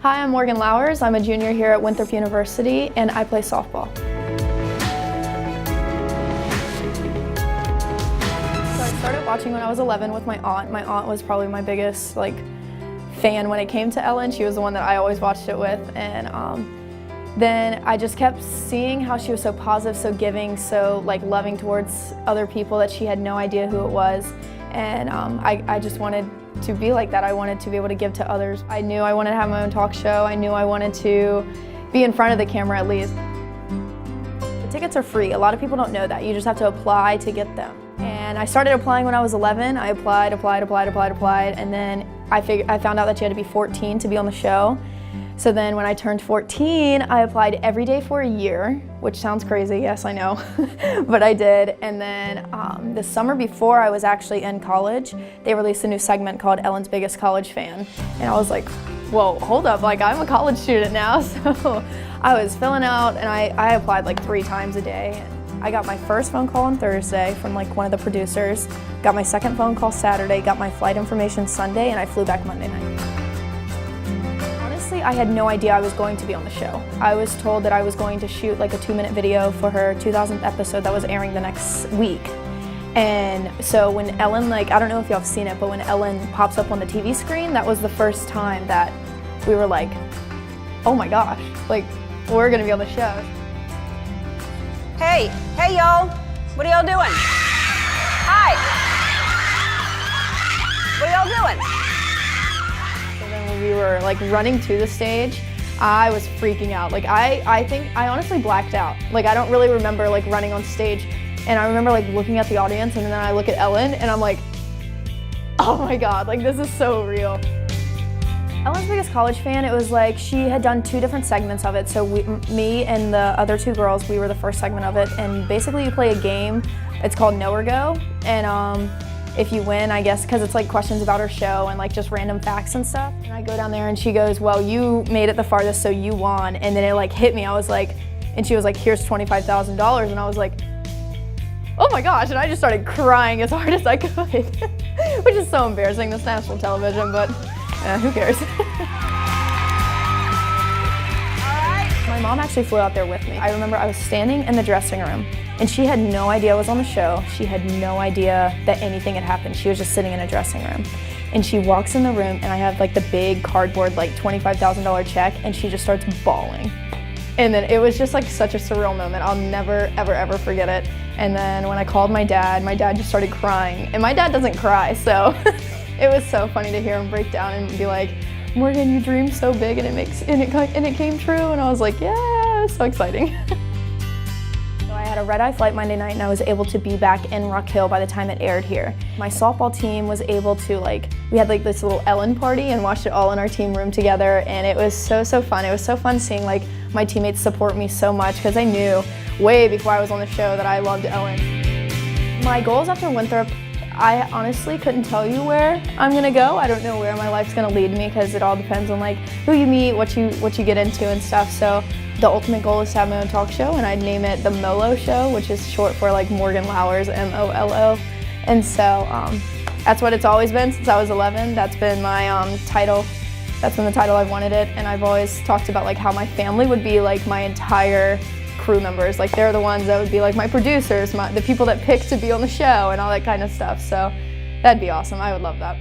Hi, I'm Morgan Lowers. I'm a junior here at Winthrop University and I play softball. So I started watching when I was 11 with my aunt. My aunt was probably my biggest fan when it came to Ellen. She was the one that I always watched it with, and then I just kept seeing how she was so positive, so giving, so loving towards other people that she had no idea who it was, and I just wanted to be like that. I wanted to be able to give to others. I knew I wanted to have my own talk show. I knew I wanted to be in front of the camera at least. The tickets are free. A lot of people don't know that. You just have to apply to get them. And I started applying when I was 11. I applied, and then I found out that you had to be 14 to be on the show. So then when I turned 14, I applied every day for a year, which sounds crazy, yes, I know, but I did. And then the summer before I was actually in college, they released a new segment called Ellen's Biggest College Fan. And I was like, whoa, hold up, I'm a college student now. So I was filling out, and I applied 3 times a day. I got my first phone call on Thursday from one of the producers, got my second phone call Saturday, got my flight information Sunday, and I flew back Monday night. Honestly, I had no idea I was going to be on the show. I was told that I was going to shoot a 2-minute video for her 2000th episode that was airing the next week. And so when Ellen, I don't know if y'all have seen it, but when Ellen pops up on the TV screen, that was the first time that we were like, oh my gosh, we're gonna be on the show. Hey y'all, what are y'all doing? Hi. What are y'all doing? So then when we were running to the stage, I was freaking out. I think I honestly blacked out. I don't really remember running on stage, and I remember looking at the audience, and then I look at Ellen and I'm like, oh my God, this is so real. Ellen's Biggest College Fan, it was she had done 2 different segments of it. So me and the other 2 girls, we were the first segment of it. And basically you play a game, it's called Know or Go. And if you win, I guess, because it's questions about her show and just random facts and stuff. And I go down there and she goes, well, you made it the farthest, so you won. And then it hit me, I was and she was here's $25,000. And I was oh my gosh, and I just started crying as hard as I could, which is so embarrassing. This national television, but who cares? My mom actually flew out there with me. I remember I was standing in the dressing room, and she had no idea I was on the show. She had no idea that anything had happened. She was just sitting in a dressing room. And she walks in the room, and I have the big cardboard $25,000 check, and she just starts bawling. And then it was just such a surreal moment. I'll never, ever, ever forget it. And then when I called my dad just started crying. And my dad doesn't cry, so it was so funny to hear him break down and be like, Morgan, you dreamed so big and it came true. And I was like, yeah, it was so exciting. So I had a red-eye flight Monday night, and I was able to be back in Rock Hill by the time it aired here. My softball team was able to we had this little Ellen party and watched it all in our team room together, and it was so fun. It was so fun seeing my teammates support me so much, because I knew way before I was on the show that I loved Ellen. My goals after Winthrop, I honestly couldn't tell you where I'm gonna go. I don't know where my life's gonna lead me, because it all depends on who you meet, what you get into and stuff. So the ultimate goal is to have my own talk show, and I'd name it the Molo Show, which is short for Morgan Lowers, M-O-L-O. And so that's what it's always been since I was 11. That's been my title. That's been the title I've wanted it, and I've always talked about how my family would be my entire crew members. They're the ones that would be my producers, the people that pick to be on the show and all that kind of stuff. So that'd be awesome. I would love that.